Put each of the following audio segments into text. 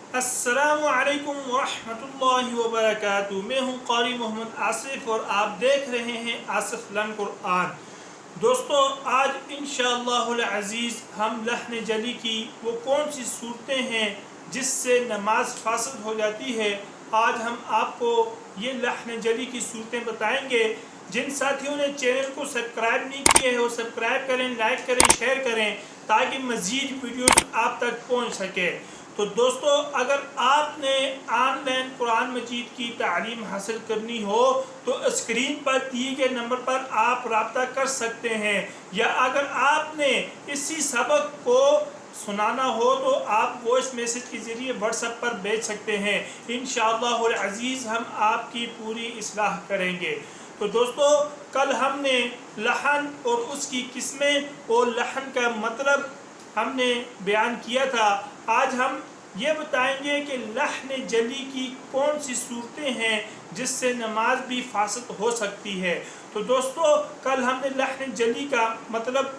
अस्सलामु अलैकुम वरहमतुल्लाहि वबरकातुहू। मैं हूँ क़ारी मोहम्मद आसिफ और आप देख रहे हैं आसिफ लर्न कुरान। दोस्तों, आज इंशाअल्लाहुल अज़ीज़ हम लहन जली की वो कौन सी सूरतें हैं जिससे नमाज फासद हो जाती है, आज हम आपको ये लहन जली की सूरतें बताएंगे। जिन साथियों ने चैनल को सब्सक्राइब नहीं किए हैं वो सब्सक्राइब करें, लाइक करें, शेयर करें ताकि मज़ीद वीडियोस आप तक पहुंच सके। तो दोस्तों, अगर आपने ऑनलाइन कुरान मजीद की तालीम हासिल करनी हो तो स्क्रीन पर दिए गए नंबर पर आप रब्ता कर सकते हैं, या अगर आपने इसी सबक को सुनाना हो तो आप वॉइस मैसेज के ज़रिए व्हाट्सएप पर भेज सकते हैं। इंशाअल्लाहुल अज़ीज़ हम आपकी पूरी इस्लाह करेंगे। तो दोस्तों, कल हमने लहन और उसकी किस्में और लहन का मतलब हमने बयान किया था। आज हम ये बताएंगे कि लहन जली की कौन सी सूरतें हैं जिससे नमाज भी फासद हो सकती है। तो दोस्तों, कल हमने लहन जली का मतलब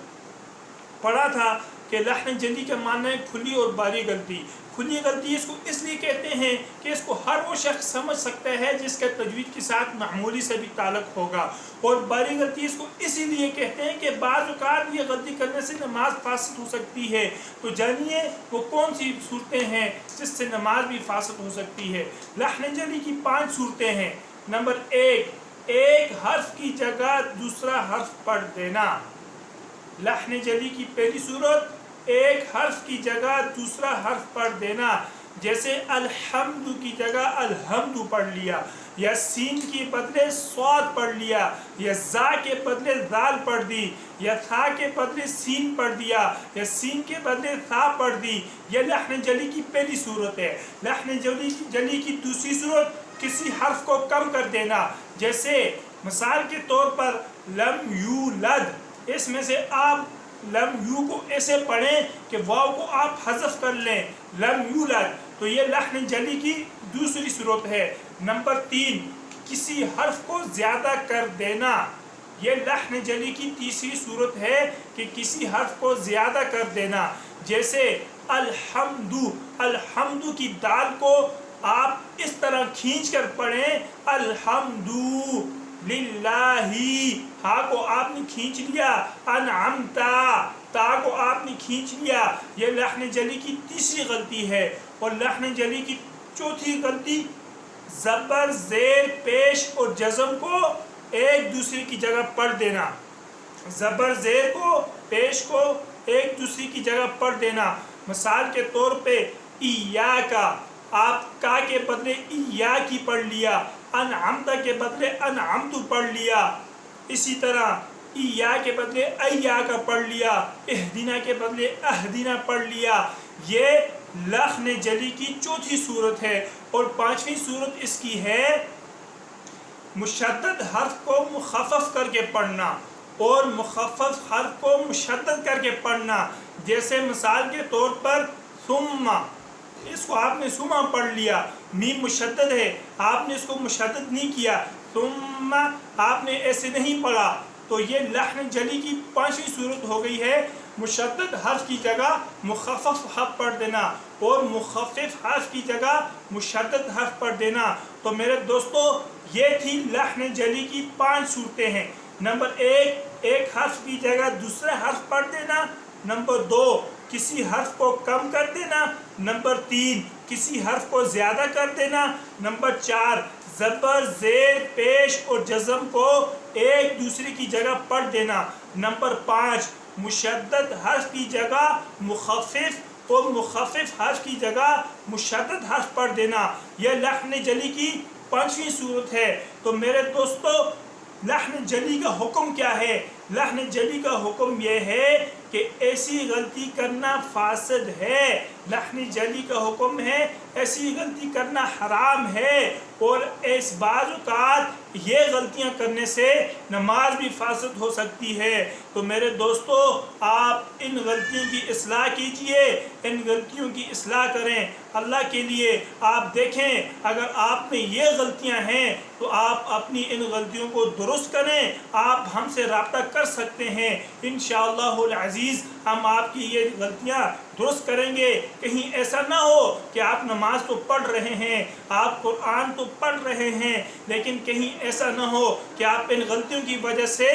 पढ़ा था कि लहन जली का माना है खुली और बारी गलती। खुली गलती इसको इसलिए कहते हैं कि इसको हर वो शख्स समझ सकता है जिसका तजवीद के साथ मामूली से भी ताल्लुक होगा, और बारी गलती इसको इसीलिए कहते हैं कि बाज़ औक़ात ये गलती करने से नमाज फासद हो सकती है। तो जानिए वो कौन सी सूरतें हैं जिससे नमाज भी फासद हो सकती है। लहन जली की 5 सूरतें हैं। नंबर 1, एक हर्फ की जगह दूसरा हर्फ पढ़ देना। लहन जली की पहली सूरत, एक हर्फ की जगह दूसरा हर्फ पढ़ देना। जैसे अलहम्दु की जगह अलहम्दु पढ़ लिया, या सीन के बदले स्वाद पढ़ लिया, या जा के बदले दाल पढ़ दी, या था के बदले सीन पढ़ दिया, या सीन के बदले था पढ़ दी। यह लहन जली की पहली सूरत है। लहन जली की दूसरी सूरत, किसी हर्फ को कम कर देना। जैसे मिसाल के तौर पर लम यूलद, इसमें से आप लम यू को ऐसे पढ़ें कि वाव को आप हज़फ कर लें, लम यूलद। तो ये लहन जली की दूसरी सूरत है। नंबर 3, किसी हर्फ को ज़्यादा कर देना। ये लहन जली की तीसरी सूरत है कि किसी हर्फ को ज़्यादा कर देना। जैसे अलहम्दु, अलहम्दु की दाल को आप इस तरह खींच कर पढ़ें, अलहम्दु लिल्लाही। हा को आपने खींच लिया, अनअमता, ता को आपने खींच लिया। यह लहन जली की तीसरी गलती है। और लहन जली की चौथी गलती, ज़बर ज़ेर पेश और जज़म को एक दूसरे की जगह पढ़ देना। ज़बर ज़ेर को पेश को एक दूसरे की जगह पढ़ देना। मिसाल के तौर पे इया का आप का के बदले इया की पढ़ लिया, अनअमता के बदले अनअमतु पढ़ लिया। इसी तरह इया के बदले अय्या का पढ़ लिया, इहदिना के बदले अहदिना पढ़ लिया। ये लहन जली की चौथी सूरत है। और 5वीं सूरत इसकी है मुशद्दद हर्फ को मुखफ़फ़ करके पढ़ना और मुखफ़फ़ हर्फ को मुशद्दद करके पढ़ना। जैसे मिसाल के तौर पर सुम्मा, इसको आपने सुमा पढ़ लिया, मीम मुशद्दद है, आपने इसको मुशद्दद नहीं किया, सुम्मा आपने ऐसे नहीं पढ़ा। तो ये लहन जली की 5वीं सूरत हो गई है। मुशद्दद हर्फ की जगह मुखफ़फ़ हर्फ पढ़ देना और मुखफ़फ़ हर्फ की जगह मुशद्दद हर्फ पढ़ देना। तो मेरे दोस्तों, ये थी लहन जली की 5 सूरतें हैं। नंबर 1, एक हर्फ की जगह दूसरा हर्फ पढ़ देना। नंबर 2, किसी हर्फ को कम कर देना। नंबर 3, किसी हर्फ को ज़्यादा कर देना। नंबर 4, ज़बर ज़ेर पेश और जज़म को एक दूसरे की जगह पढ़ देना। नंबर 5, मुशद्दद हर्फ की जगह मुखफ़फ़ और मुखफ़फ़ हर्फ की जगह मुशद्दद हर्फ पढ़ देना। यह लहन जली की 5वीं सूरत है। तो मेरे दोस्तों, लहन जली का हुक्म क्या है? लहन जली का हुक्म यह है कि ऐसी गलती करना फासद है। लहन जली का हुक्म है ऐसी गलती करना हराम है, और इस बाज़ औक़ात ये गलतियां करने से नमाज भी फासद हो सकती है। तो मेरे दोस्तों, आप इन गलतियों की इस्लाह कीजिए, इन गलतियों की इस्लाह करें अल्लाह के लिए। आप देखें, अगर आप में ये गलतियां हैं तो आप अपनी इन गलतियों को दुरुस्त करें। आप हमसे रब्ता कर सकते हैं। इंशाअल्लाहुल अज़ीज़ हम आपकी ये गलतियां درست کریں گے. کہیں ایسا نہ ہو کہ آپ نماز تو پڑھ رہے ہیں, آپ قرآن تو پڑھ رہے ہیں, لیکن کہیں ایسا نہ ہو کہ آپ ان غلطیوں کی وجہ سے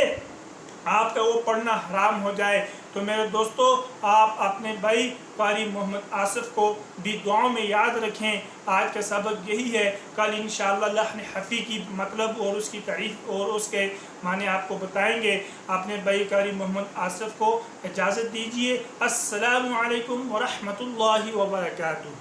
آپ کا وہ پڑھنا حرام ہو جائے. تو میرے دوستو, آپ اپنے بھائی قاری محمد آصف کو بھی دعاؤں میں یاد رکھیں. آج کا سبق یہی ہے. کل انشاءاللہ لحن حفی کی مطلب اور اس کی تعریف اور اس کے معنی آپ کو بتائیں گے. اپنے بھائی قاری محمد آصف کو اجازت دیجیے. السلام علیکم ورحمۃ اللہ وبرکاتہ.